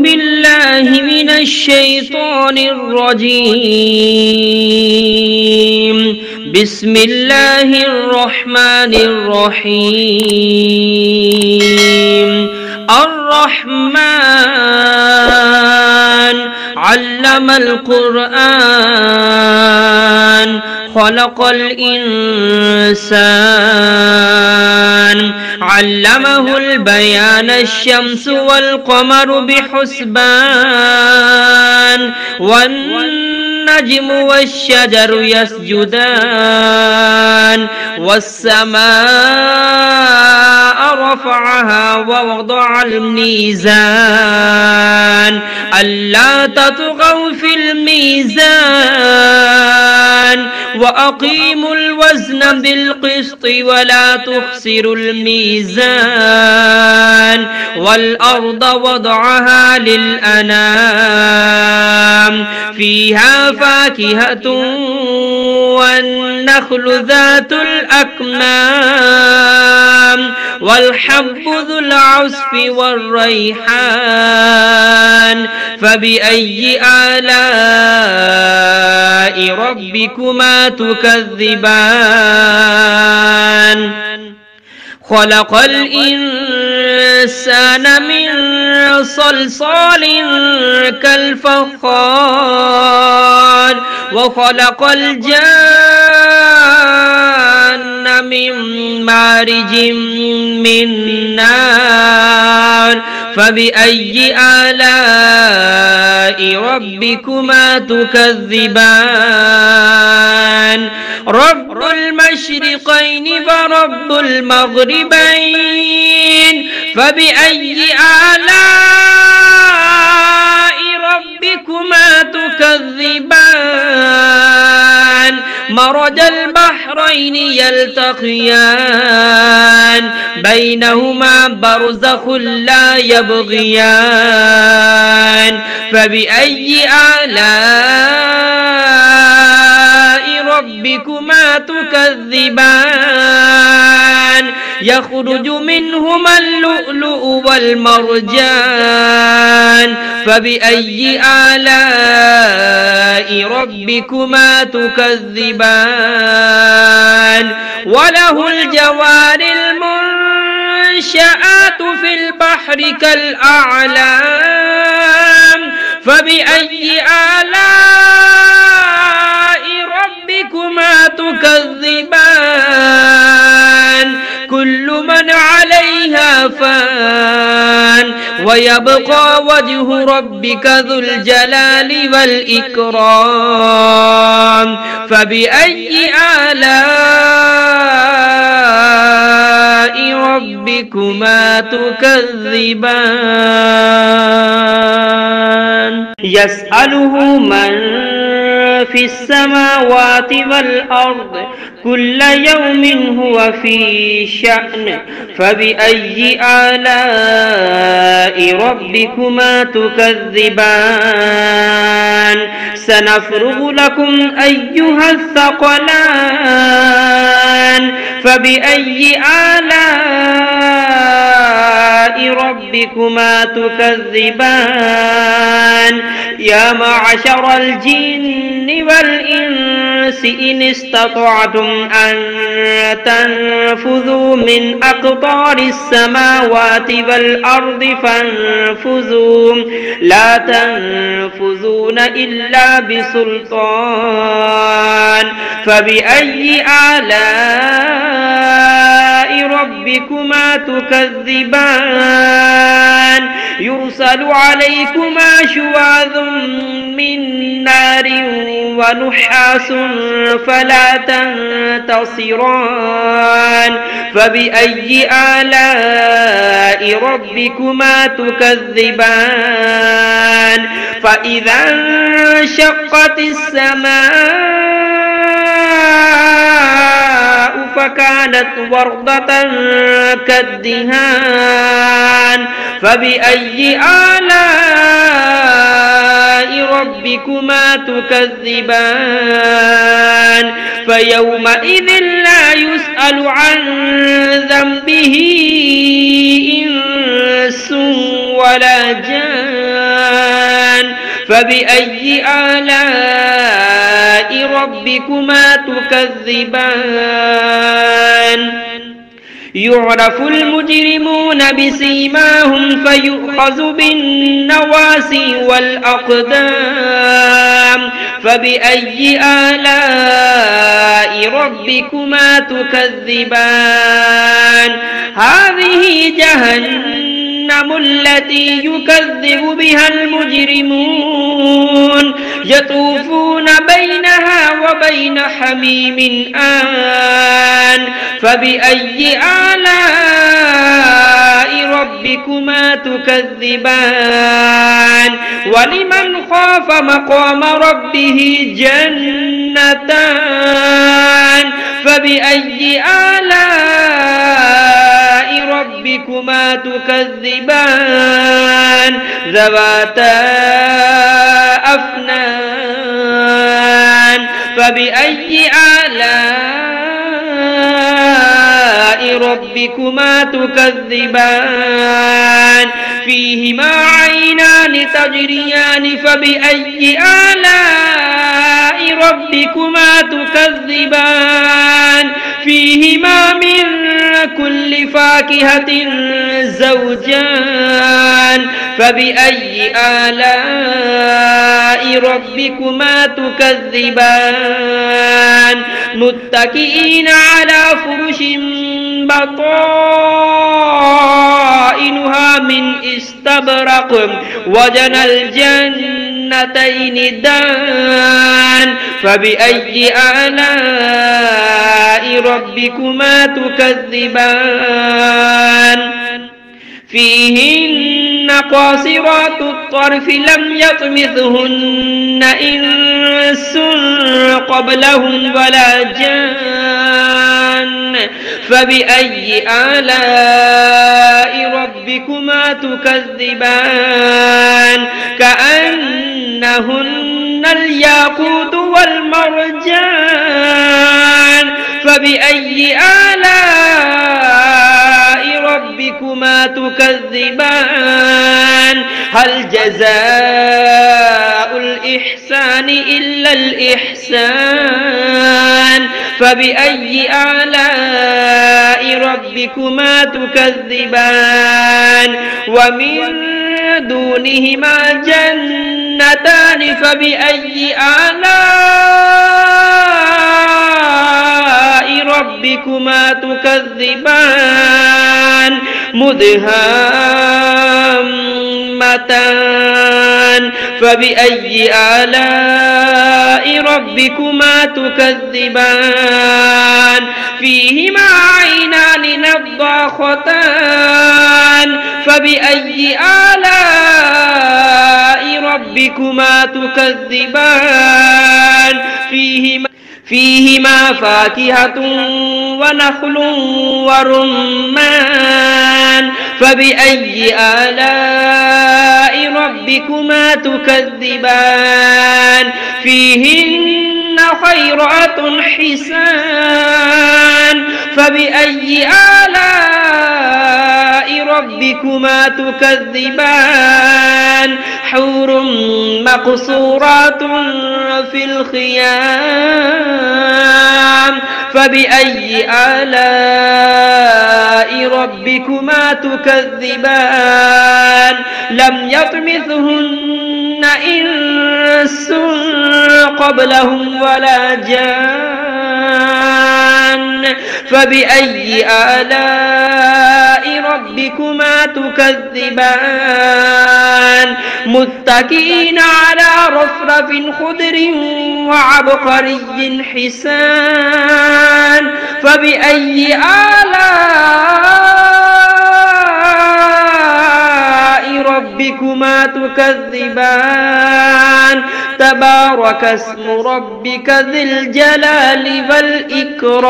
بالله من الشيطان الرجيم. بسم الله الرحمن الرحيم. الرحمن علم القرآن خلق الإنسان علمه البيان الشمس والقمر بحسبان والنجم والشجر يسجدان والسماء رفعها ووضع الميزان ألا تطغوا في الميزان وأقيموا الوزن بالقسط ولا تخسروا الميزان والأرض وضعها للأنام فيها فاكهة والنخل ذات الأكمام والحب ذو العصف والريحان فبأي آلاء ربكما تكذبان خلق الإنسان من صلصال كالفخار وخلق الجان من مارج من نار فبأي آلاء ربكما تكذبان رب المشرقين ورب المغربين فبأي آلاء ربكما تكذبان مرج البحرين يلتقيان بينهما برزخ لا يبغيان فبأي آلاء ربكما تكذبان يخرج منهما اللؤلؤ والمرجان فبأي آلاء ربكما تكذبان وله الجوار المنشآت في البحر كالأعلام فبأي آلاء ربكما تكذبان كل من عليها فان ويبقى وجه ربك ذو الجلال والإكرام فبأي آلاء ربكما تكذبان يسأله من في السماوات والأرض كل يوم هو في شأن فبأي آلاء ربكما تكذبان سنفرغ لكم أيها الثقلان فبأي آلاء ربكما تكذبان يا معشر الجن والإنس إن استطعتم أن تنفذوا من أقطار السماوات والأرض فانفذوا لا تنفذون إلا بسلطان فبأي آلاء ربكما تكذبان يرسل عليكما شواظ من نار ونحاس فلا تنتصران فبأي آلاء ربكما تكذبان فإذا انشقت السماء فكانت وردة كالدهان فبأي آلاء ربكما تكذبان فيومئذ لا يسأل عن ذنبه إنس ولا جان فبأي آلاء ربكما تكذبان يعرف المجرمون بسيماهم فيؤخذ بالنواسي والأقدام فبأي آلاء ربكما تكذبان هذه جهنم التي يكذب بها المجرمون يطوفون بينها وبين حميم آن فبأي آلاء ربكما تكذبان ولمن خاف مقام ربه جنتان فبأي آلاء ربكما تكذبان ذواتا أفنان فبأي آلاء ربكما تكذبان فيهما عينان تجريان فبأي آلاء ربكما تكذبان فيهما من كل فاكهة زوجان فبأي آلاء ربكما تكذبان متكئين على فرش بطائنها من استبرق وجنى الجنتين دان فبأي آلاء ربكما تكذبان فيهن قاصرات الطرف لم يطمثهن إنس قبلهم ولا جان فبأي آلاء ربكما تكذبان كأنهن الياقوت والمرجان فبأي آلاء ربكما تكذبان هل جزاء الإحسان إلا الإحسان فبأي آلاء ربكما تكذبان ومن دونهما جنتان فبأي آلاء ربكما تكذبان مدهامتان فبأي آلاء ربكما تكذبان فيهما عينان نضاختان فبأي آلاء ربكما تكذبان فيهما فاكهة ونخل ورمان فبأي آلاء ربكما تكذبان فيهن خيرات حسان فبأي آلاء ربكما تكذبان حور مقصورات في الخيام فبأي آلاء ربكما تكذبان لم يطمثهن إنس قبلهم ولا جان فبأي آلاء ربكما تكذبان متكئين على رفرف خضر وعبقري حسان فبأي آلاء ربكما تكذبان تبارك اسم ربك ذي الجلال والإكرام.